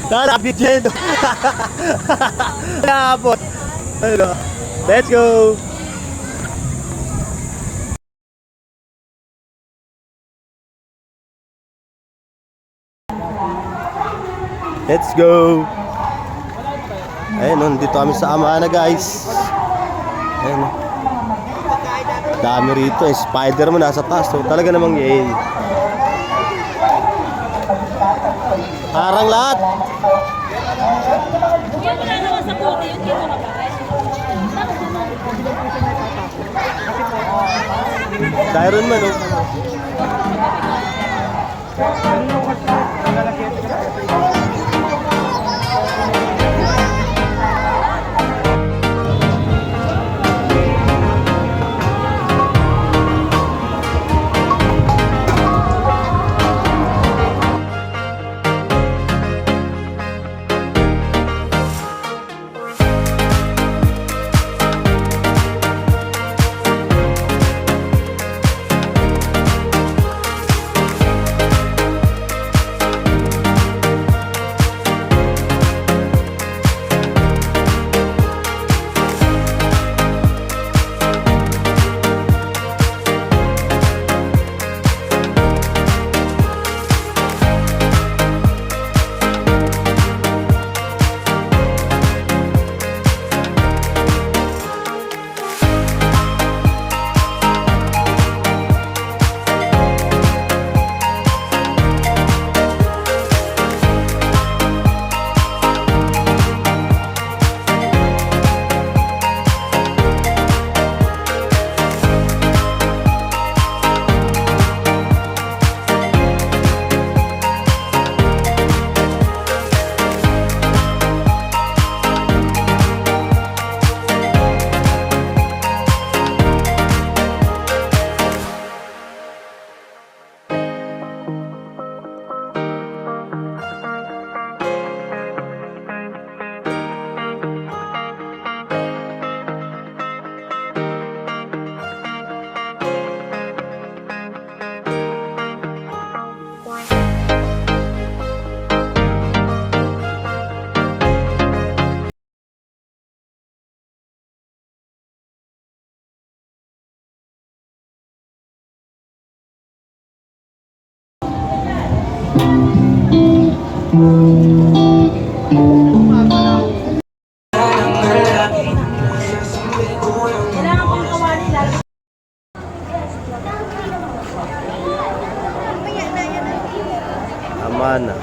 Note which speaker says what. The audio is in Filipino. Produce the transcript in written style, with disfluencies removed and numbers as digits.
Speaker 1: Nakapit dyan. Nakapot. Ano? Let's go. Let's go. Ayun, nandito kami sa Amana, guys. Ayun. Dami rito. Spider-Man nasa taas. So, talaga namang yay. Harang lahat.
Speaker 2: Yan wala naman sa puti, yun dito ka pa rin.
Speaker 1: Iron Man, oh.
Speaker 2: Kailangan pang kawali lalo.
Speaker 1: Amana.